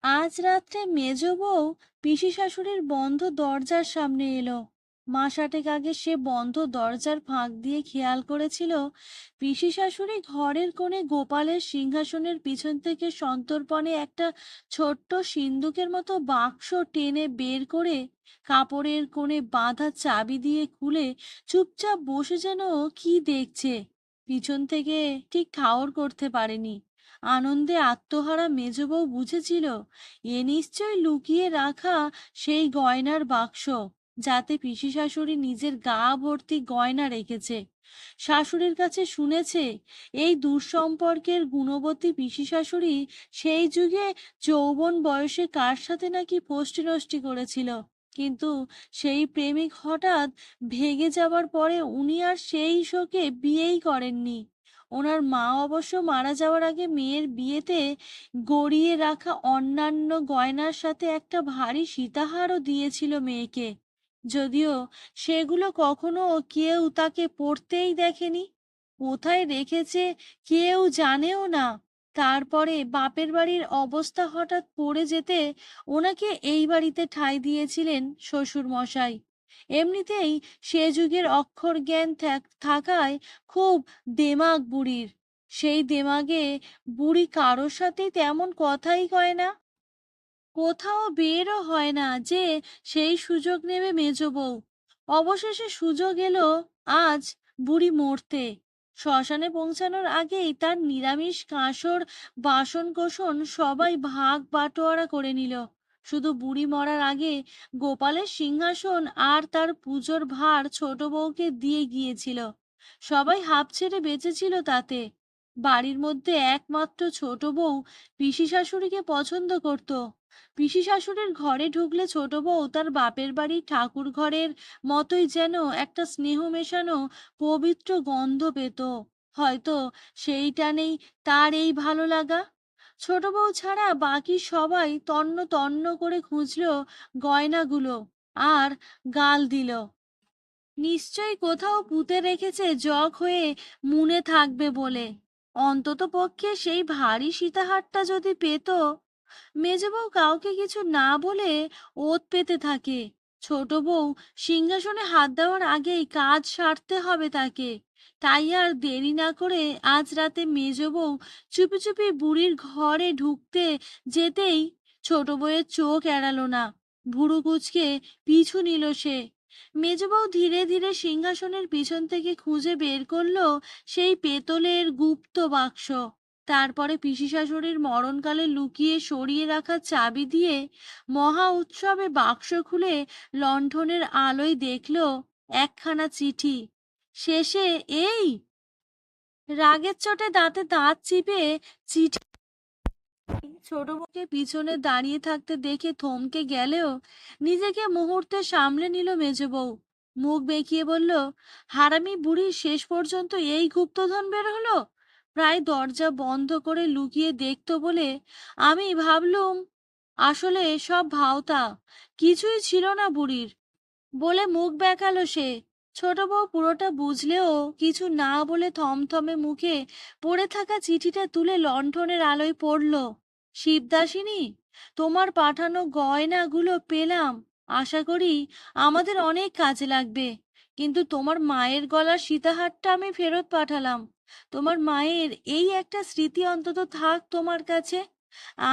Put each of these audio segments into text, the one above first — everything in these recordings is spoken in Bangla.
আজ রাত্রে মেজ বউ পিসি শাশুড়ির বন্ধ দরজার সামনে এলো। মাস আটেক আগে সে বন্ধ দরজার ফাঁক দিয়ে খেয়াল করেছিল পিসি শাশুড়ি ঘরের কোণে গোপালের সিংহাসনের পিছন থেকে সন্তর্পণে একটা ছোট্ট সিন্দুকের মতো বাক্স টেনে বের করে কাপড়ের কোণে বাঁধা চাবি দিয়ে খুলে চুপচাপ বসে যেন কি দেখছে। পিছন থেকে ঠিক ঠাউর করতে পারেনি। আনন্দে আত্মহারা মেজ বউ বুঝেছিল এ নিশ্চয় লুকিয়ে রাখা সেই গয়নার বাক্স, যাতে পিসি শাশুড়ি নিজের গা ভর্তি গয়না রেখেছে। শাশুড়ির কাছে শুনেছে এই দুঃসম্পর্কের গুণবতী পিসি শাশুড়ি সেই যুগে যৌবন বয়সে কার সাথে নাকি ফষ্টি নষ্টি করেছিল, কিন্তু সেই প্রেমিক হঠাৎ ভেগে যাবার পরে উনি আর সেই শোকে বিয়েই করেননি। ওনার মা অবশ্য মারা যাওয়ার আগে মেয়ের বিয়েতে গড়িয়ে রাখা অন্যান্য গয়নার সাথে একটা ভারী সীতাহারও দিয়েছিল মেয়েকে, যদিও সেগুলো কখনো কেউ তাকে পরতেই দেখেনি। কোথায় রেখেছে কেউ জানেও না। তারপরে বাপের বাড়ির অবস্থা হঠাৎ পড়ে যেতে ওনাকে এই বাড়িতে ঠাঁই দিয়েছিলেন শ্বশুর মশাই। এমনিতেই সে যুগের অক্ষর জ্ঞান থাকায় খুব দেমাগ বুড়ির। সেই দেমাগে বুড়ি কারোর সাথে তেমন কথাই কয় না, কোথাও বেরও হয় না যে সেই সুযোগ নেবে মেজ বউ। অবশেষে সুযোগ এলো আজ বুড়ি মরতে। শ্মশানে পৌঁছানোর আগেই তার নিরামিষ কাঁসর বাসন কোসন সবাই ভাগ বাটোয়ারা করে নিল। শুধু বুড়ি মরার আগে গোপালের সিংহাসন আর তার পুজোর ভার ছোট বউকে দিয়ে গিয়েছিল। সবাই হাঁপ ছেড়ে বেঁচেছিল তাতে। বাড়ির মধ্যে একমাত্র ছোট বউ পিসি শাশুড়িকে পছন্দ করত। পিসি শাশুড়ির ঘরে ঢুকলে ছোট বউ তার বাপের বাড়ির ঠাকুর ঘরের মতোই যেন একটা স্নেহ মেশানো পবিত্র গন্ধ পেত। হয়তো সেই টানেই তার এই ভালো লাগা। ছোট বউ ছাড়া বাকি সবাই তন্ন তন্ন করে খুঁজলো গয়নাগুলো, আর গাল দিল নিশ্চয়ই কোথাও পুঁতে রেখেছে জগ হয়ে মুনে থাকবে বলে। অন্তত পক্ষে সেই ভারী সীতাহারটা যদি পেত। মেজ বউ কাউকে কিছু না বলে ওত পেতে থাকে। ছোট বউ সিংহাসনে হাত দেওয়ার আগেই কাজ সারতে হবে তাকে। তাই আর দেরি না করে আজ রাতে মেজ বউ চুপি চুপি বুড়ির ঘরে ঢুকতে যেতেই ছোট বউয়ের চোখ এড়ালো না। ভুরু কুঁচকে পিছু নিল সে। মেজ বউ ধীরে ধীরে সিংহাসনের পিছন থেকে খুঁজে বের করলো সেই পেতলের গুপ্ত বাক্স। তারপরে পিসি শাশুড়ির মরণকালে লুকিয়ে সরিয়ে রাখা চাবি দিয়ে মহা উৎসবে বাক্স খুলে লণ্ঠনের আলোয় দেখলো একখানা চিঠি। শেষে এই রাগের চোটে দাঁতে দাঁত চিপে চিঠি ছোট বউকে পিছনে দাঁড়িয়ে থাকতে দেখে থমকে গেলেও নিজেকে মুহূর্তে সামলে নিল মেজ বউ। মুখ বেঁকিয়ে বলল, হারামি বুড়ি শেষ পর্যন্ত এই গুপ্তধন বের হলো। প্রায় দরজা বন্ধ করে লুকিয়ে দেখতো বলে আমি ভাবলুম, আসলে সব ভাওতা, কিছুই ছিল না বুড়ির। বলে মুখ বেঁকালো সে। ছোট বউ পুরোটা বুঝলেও কিছু না বলে থমথমে মুখে পড়ে থাকা চিঠিটা তুলে লণ্ঠনের আলোয় পড়ল। শিবদাসিনী, তোমার পাঠানো গয়নাগুলো পেলাম। আশা করি আমাদের অনেক কাজে লাগবে। কিন্তু তোমার মায়ের গলার সীতাহারটা আমি ফেরত পাঠালাম। তোমার মায়ের এই একটা স্মৃতি অন্তত থাক তোমার কাছে।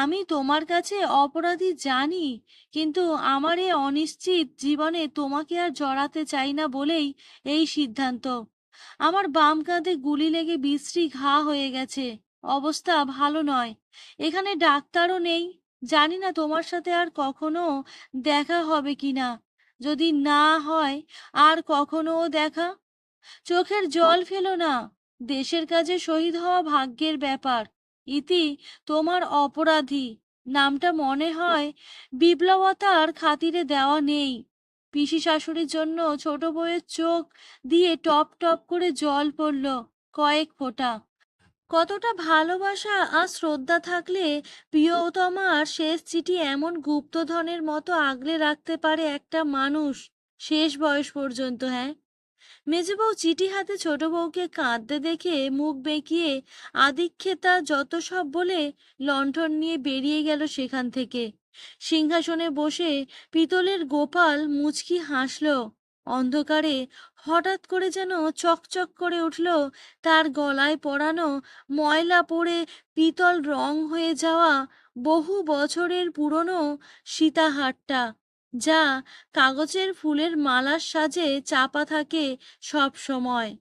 আমি তোমার কাছে অপরাধী জানি, কিন্তু আমার এই অনিশ্চিত জীবনে তোমাকে আর জড়াতে চাই না বলেই এই সিদ্ধান্ত। আমার বাম কাঁধে গুলি লেগে বিশ্রী ঘা হয়ে গেছে, অবস্থা ভালো নয়। এখানে ডাক্তারও নেই। জানি না তোমার সাথে আর কখনো দেখা হবে কিনা। যদি না হয় আর কখনো দেখা, চোখের জল ফেলো না। দেশের কাজে শহীদ হওয়া ভাগ্যের ব্যাপার। ইতি তোমার অপরাধী। নামটা মনে হয় বিপ্লবতার খাতিরে দেওয়া নেই। পিসি শাশুড়ির জন্য ছোট বউয়ের চোখ দিয়ে টপ টপ করে জল পড়ল কয়েক ফোঁটা। কতটা ভালোবাসা আর শ্রদ্ধা থাকলে প্রিয়তমার শেষ চিঠি এমন গুপ্তধনের মতো আগলে রাখতে পারে একটা মানুষ শেষ বয়স পর্যন্ত, হ্যাঁ? মেজবউ চিঠি হাতে ছোট বউকে কাঁদতে দেখে মুখ বেঁকিয়ে আদিক্ষেতা যত সব বলে লণ্ঠন নিয়ে বেরিয়ে গেল সেখান থেকে। সিংহাসনে বসে পিতলের গোপাল মুচকি হাসল। অন্ধকারে হঠাৎ করে যেন চকচক করে উঠল তার গলায় পরানো ময়লা পড়ে পিতল রং হয়ে যাওয়া বহু বছরের পুরনো সীতাহারটা, যা কাগজের ফুলের মালার সাজে চাপা থাকে সব সময়।